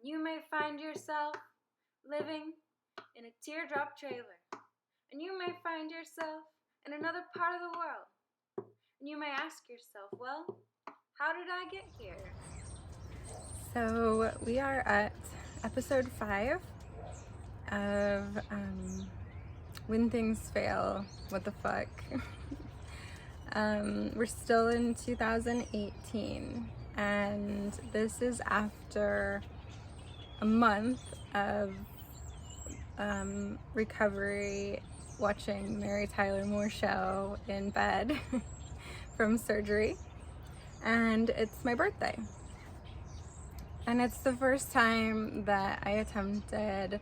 You may find yourself living in a teardrop trailer. And you may find yourself in another part of the world. And you may ask yourself, well, how did I get here? So we are at episode 5 of When Things Fail, What the Fuck. We're still in 2018, and this is after a month of recovery, watching Mary Tyler Moore show in bed from surgery, and it's my birthday. And it's the first time that I attempted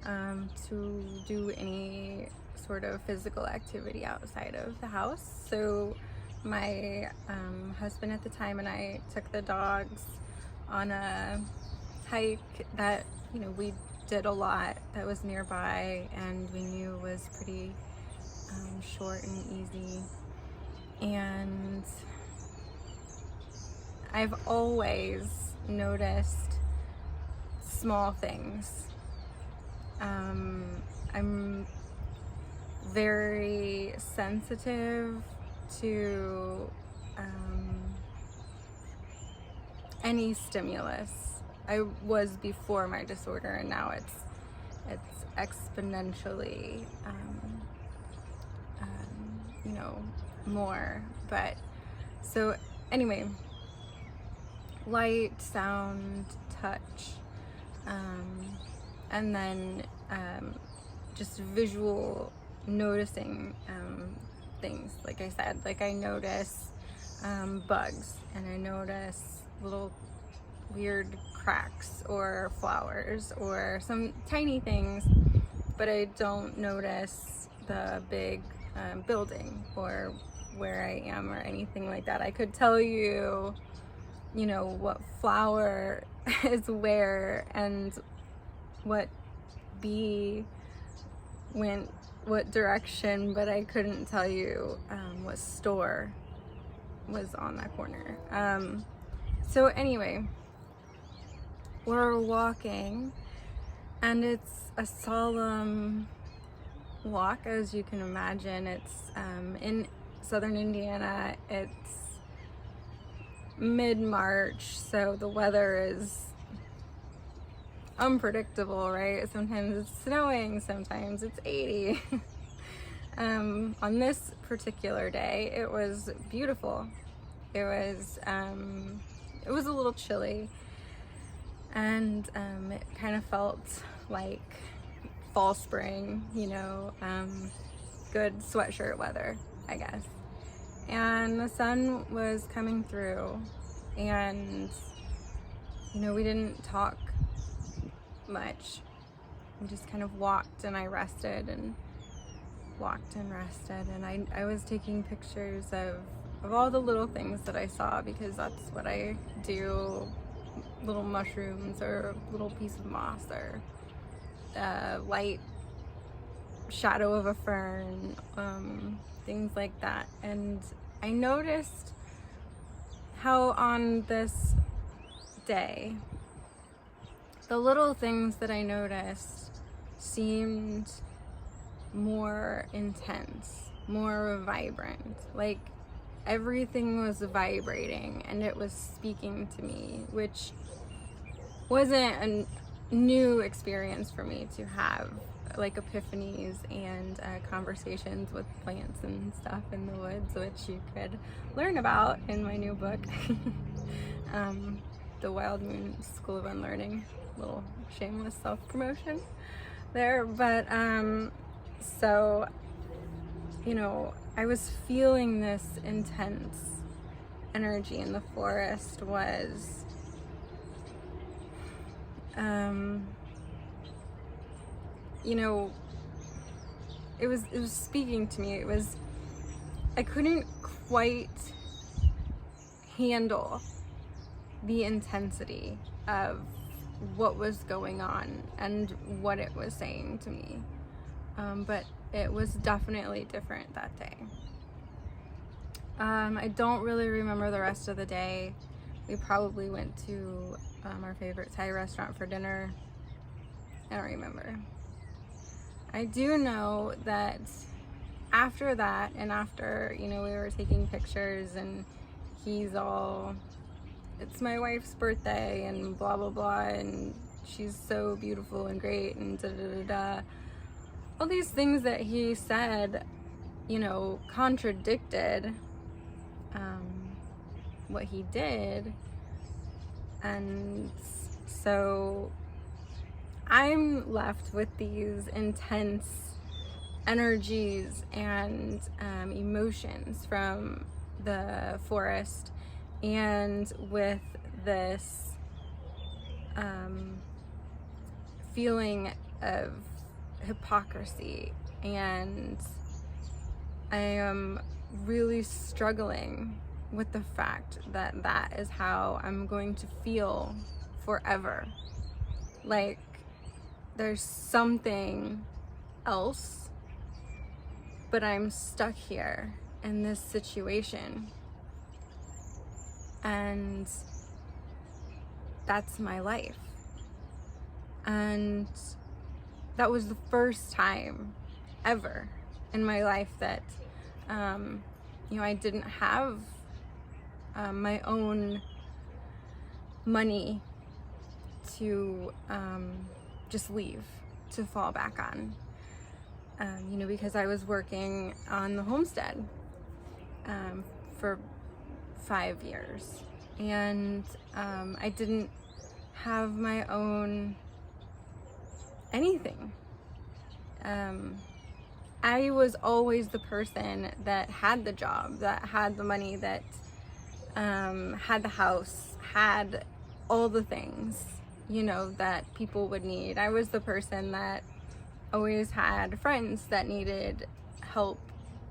to do any sort of physical activity outside of the house. So my husband at the time and I took the dogs on a hike that, we did a lot that was nearby and we knew was pretty short and easy. And I've always noticed small things. I'm very sensitive to any stimulus. I was before my disorder, and now it's exponentially more. But so anyway, light, sound, touch, and then just visual noticing things. Like I said, like I notice bugs, and I notice little weird cracks or flowers or some tiny things, but I don't notice the big building or where I am or anything like that. I could tell you, what flower is where and what bee went what direction, but I couldn't tell you what store was on that corner. So anyway, we're walking, and it's a solemn walk, as you can imagine. It's in southern Indiana. It's mid-March, so the weather is unpredictable, right? Sometimes it's snowing, sometimes it's 80. On this particular day, it was beautiful. It was a little chilly, and it kind of felt like fall, spring, good sweatshirt weather, I guess. And the sun was coming through, and we didn't talk much. We just kind of walked, and I rested and walked and rested, and I was taking pictures of all the little things that I saw, because that's what I do. Little mushrooms or a little piece of moss or light shadow of a fern, things like that. And I noticed how on this day, the little things that I noticed seemed more intense, more vibrant. Like everything was vibrating and it was speaking to me, which wasn't a new experience for me to have, like epiphanies and conversations with plants and stuff in the woods, which you could learn about in my new book, The Wild Moon School of Unlearning. Little shameless self-promotion there. But so I was feeling this intense energy in the forest. Was it was speaking to me. I couldn't quite handle the intensity of what was going on and what it was saying to me, but it was definitely different that day. I don't really remember the rest of the day. We probably went to our favorite Thai restaurant for dinner. I don't remember. I do know that after that, and after, you know, we were taking pictures and he's all, it's my wife's birthday and blah blah blah, and she's so beautiful and great and da da da da. All these things that he said, you know, contradicted what he did. And so I'm left with these intense energies and emotions from the forest, and with this feeling of hypocrisy, and I am really struggling with the fact that that is how I'm going to feel forever. Like there's something else, but I'm stuck here in this situation, and that's my life. And that was the first time ever in my life that you know, I didn't have my own money to just leave, to fall back on, you know, because I was working on the homestead for 5 years, and I didn't have my own anything. I was always the person that had the job, that had the money, that had the house, had all the things, you know, that people would need. I was the person that always had friends that needed help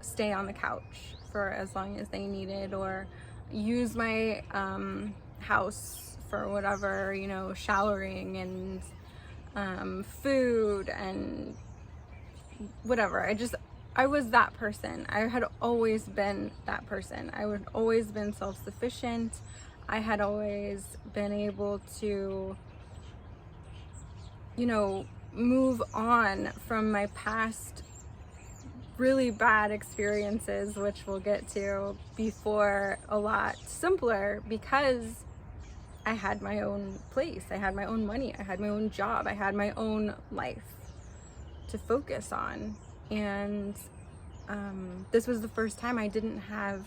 stay on the couch for as long as they needed, or use my house for whatever, you know, showering and food and whatever. I was that person. I had always been that person. I had always been self-sufficient. I had always been able to, you know, move on from my past really bad experiences, which we'll get to, before a lot simpler, because I had my own place. I had my own money. I had my own job. I had my own life to focus on. And this was the first time I didn't have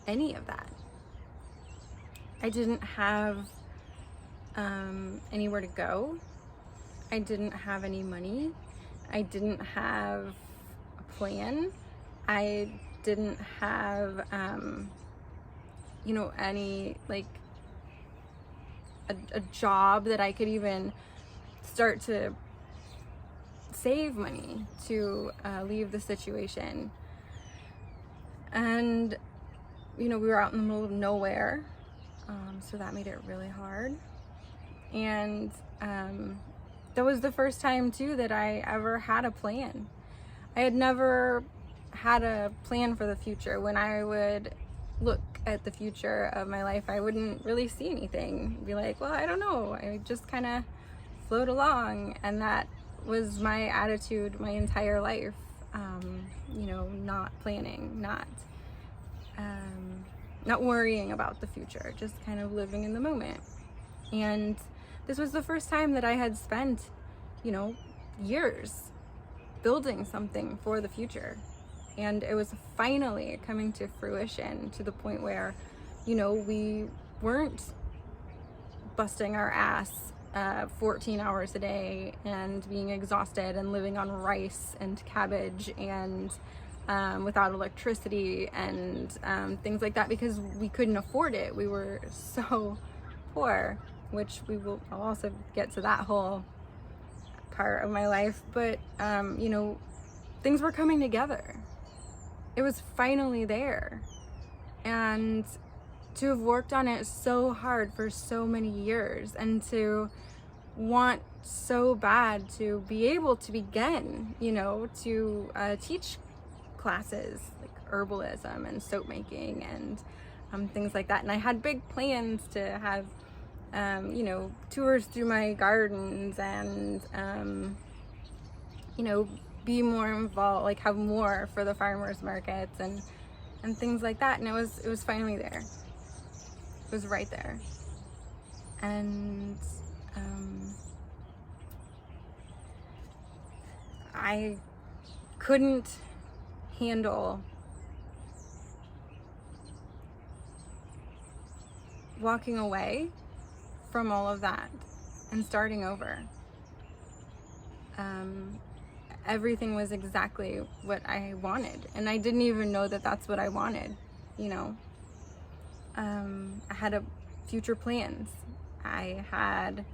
any of that. I didn't have anywhere to go. I didn't have any money. I didn't have a plan. I didn't have you know, any, like, a job that I could even start to save money to leave the situation. And, you know, we were out in the middle of nowhere, so that made it really hard. And that was the first time too that I ever had a plan. I had never had a plan for the future. When I would look at the future of my life, I wouldn't really see anything. Be like, well, I don't know. I just kind of float along. And that was my attitude my entire life. You know, not planning, not worrying about the future, just kind of living in the moment. And this was the first time that I had spent, you know, years building something for the future. And it was finally coming to fruition, to the point where, you know, we weren't busting our ass 14 hours a day and being exhausted and living on rice and cabbage and without electricity and things like that, because we couldn't afford it. We were so poor, which I'll also get to that whole part of my life. But you know, things were coming together. It was finally there. And to have worked on it so hard for so many years, and to want so bad to be able to begin, you know, to teach classes like herbalism and soap making and things like that. And I had big plans to have, you know, tours through my gardens and, you know, be more involved, like have more for the farmers markets and things like that. And it was finally there. It was right there. And I couldn't handle walking away from all of that and starting over. Everything was exactly what I wanted, and I didn't even know that that's what I wanted, you know. I had future plans. I had,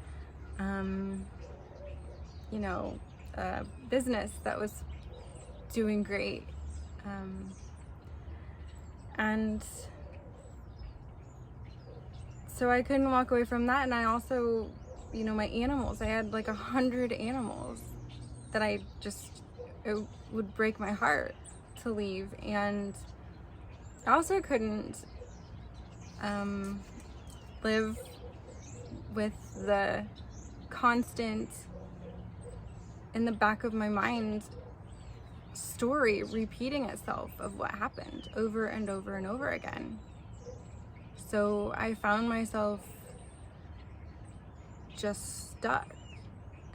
you know, a business that was doing great. And so I couldn't walk away from that. And I also, you know, my animals, I had like 100 animals that it would break my heart to leave. And I also couldn't live with the constant, in the back of my mind, story repeating itself of what happened over and over and over again. So I found myself just stuck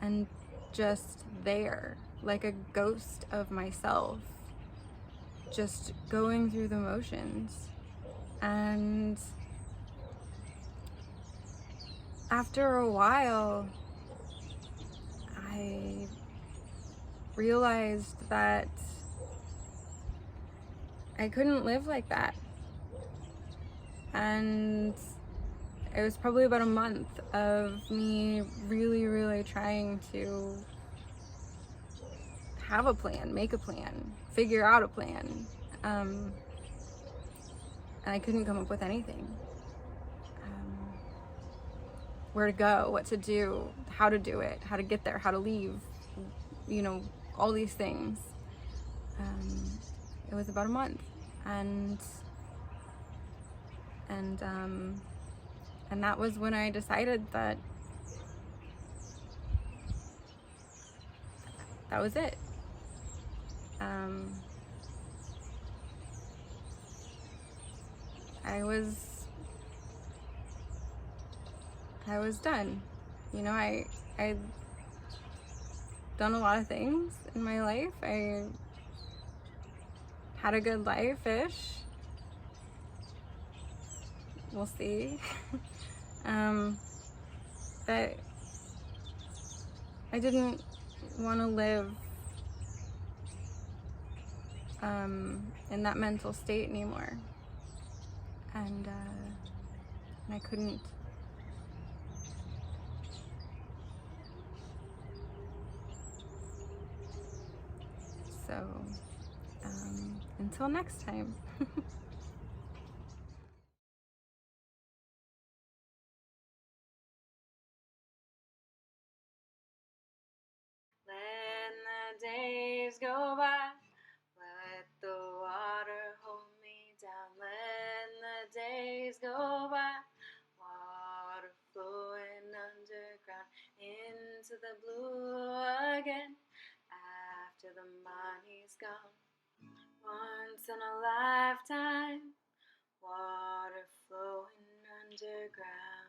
and just there, like a ghost of myself, just going through the motions. And after a while, I realized that I couldn't live like that. And it was probably about a month of me really, really trying to have a plan, make a plan, figure out a plan. And I couldn't come up with anything. Where to go, what to do, how to do it, how to get there, how to leave, you know, all these things. It was about a month, and that was when I decided that that was it. I was done. You know, I'd done a lot of things in my life. I had a good life-ish. We'll see. But I didn't want to live in that mental state anymore. And I couldn't. So, until next time. Let the days go by, let the water hold me down. Let the days go by, water flowing underground into the blue again. After the money's gone, once in a lifetime, water flowing underground.